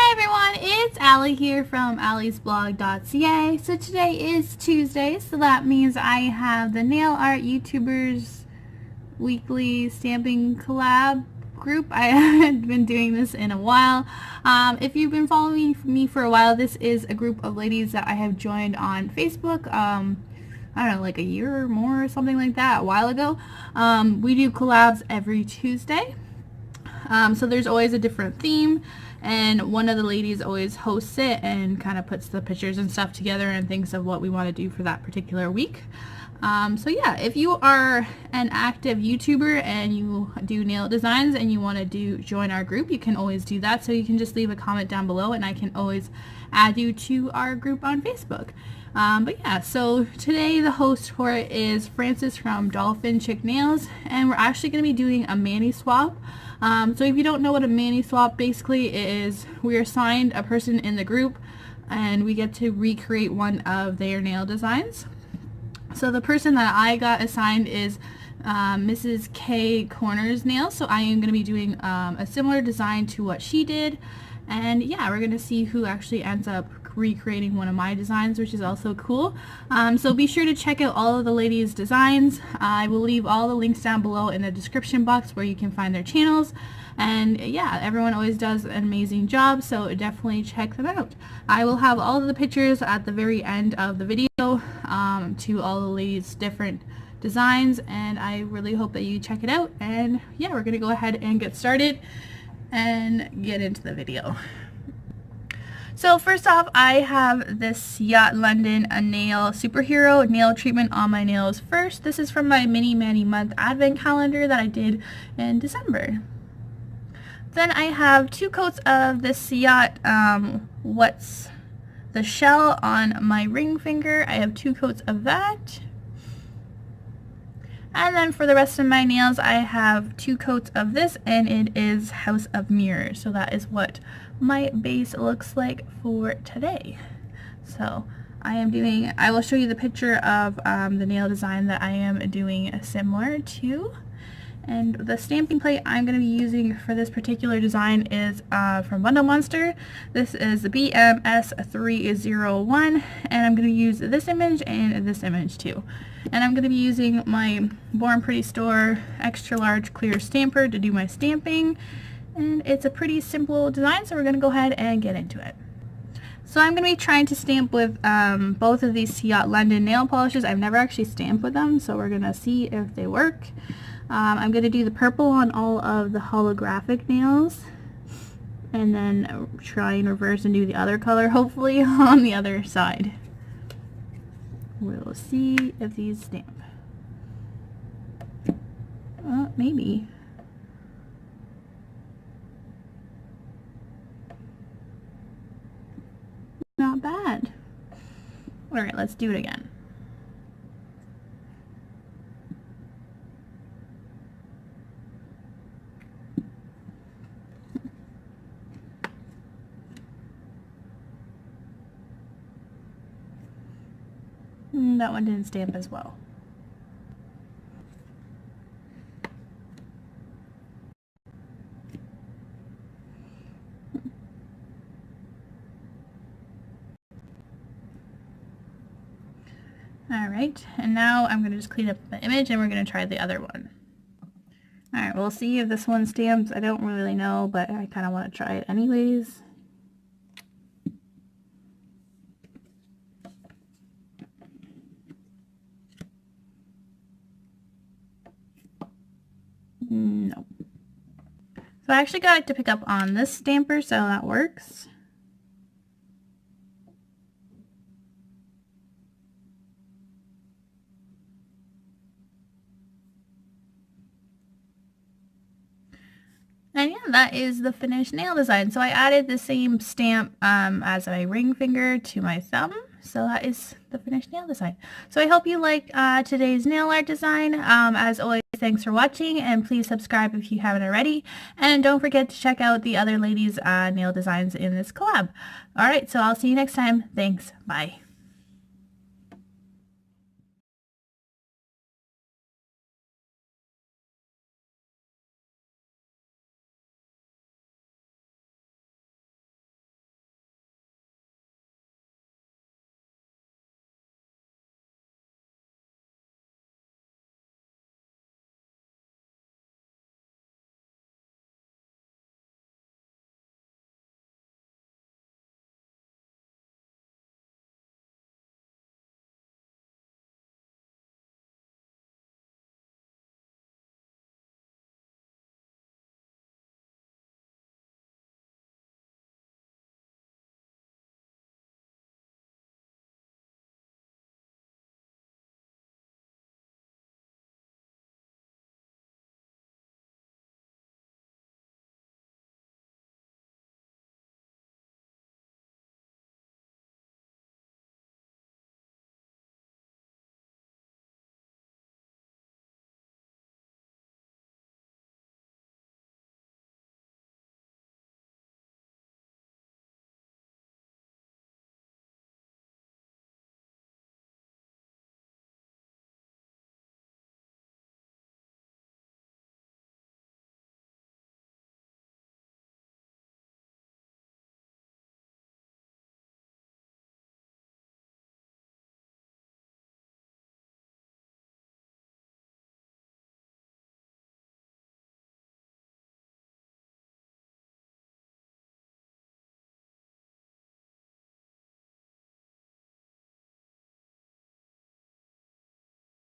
Hi everyone, it's Allie here from alliesblog.ca. So today is Tuesday, so that means I have the Nail Art YouTubers weekly stamping collab group. I haven't been doing this in a while. If you've been following me for a while, this is a group of ladies that I have joined on Facebook. I don't know, like a year or more or something like that, a while ago. We do collabs every Tuesday. So there's always a different theme, and one of the ladies always hosts it and kind of puts the pictures and stuff together and thinks of what we want to do for that particular week. So yeah, if you are an active YouTuber and you do nail designs and you want to join our group, you can always do that. So you can just leave a comment down below and I can always add you to our group on Facebook. But yeah, so today the host for it is Frances from Dolphin Chick Nails, and we're actually going to be doing a mani swap. So if you don't know what a mani swap basically is, we are assigned a person in the group and we get to recreate one of their nail designs. So the person that I got assigned is Mrs. K Corners Nails, so I am going to be doing a similar design to what she did, and yeah, we're going to see who actually ends up recreating one of my designs, which is also cool. So be sure to check out all of the ladies' designs. I will leave all the links down below in the description box where you can find their channels. And yeah, everyone always does an amazing job, so definitely check them out. I will have all of the pictures at the very end of the video to all the ladies' different designs, and I really hope that you check it out. And yeah, we're gonna go ahead and get started and get into the video. So first off, I have this Yacht London a nail superhero nail treatment on my nails first. This is from my mini mani month advent calendar that I did in December. Then I have 2 coats of this Yacht what's the shell on my ring finger. I have 2 coats of that. And then for the rest of my nails, I have 2 coats of this, and it is House of Mirrors. So that is what my base looks like for today. So I will show you the picture of the nail design that I am doing similar to. And the stamping plate I'm going to be using for this particular design is from Bundle Monster. This is the BMS301, and I'm going to use this image and this image too. And I'm going to be using my Born Pretty Store extra large clear stamper to do my stamping. And it's a pretty simple design, so we're going to go ahead and get into it. So I'm going to be trying to stamp with both of these Yacht London nail polishes. I've never actually stamped with them, so we're going to see if they work. I'm going to do the purple on all of the holographic nails, and then try and reverse and do the other color, hopefully, on the other side. We'll see if these stamp. Maybe. Not bad. Alright, let's do it again. That one didn't stamp as well. Alright, and now I'm going to just clean up the image and we're going to try the other one. Alright, we'll see if this one stamps. I don't really know, but I kind of want to try it anyways. No. So I actually got it to pick up on this stamper, so that works. And yeah, that is the finished nail design. So I added the same stamp as my ring finger to my thumb. So that is the finished nail design. So I hope you like today's nail art design. As always, thanks for watching, and please subscribe if you haven't already. And don't forget to check out the other ladies' nail designs in this collab. Alright, so I'll see you next time. Thanks. Bye.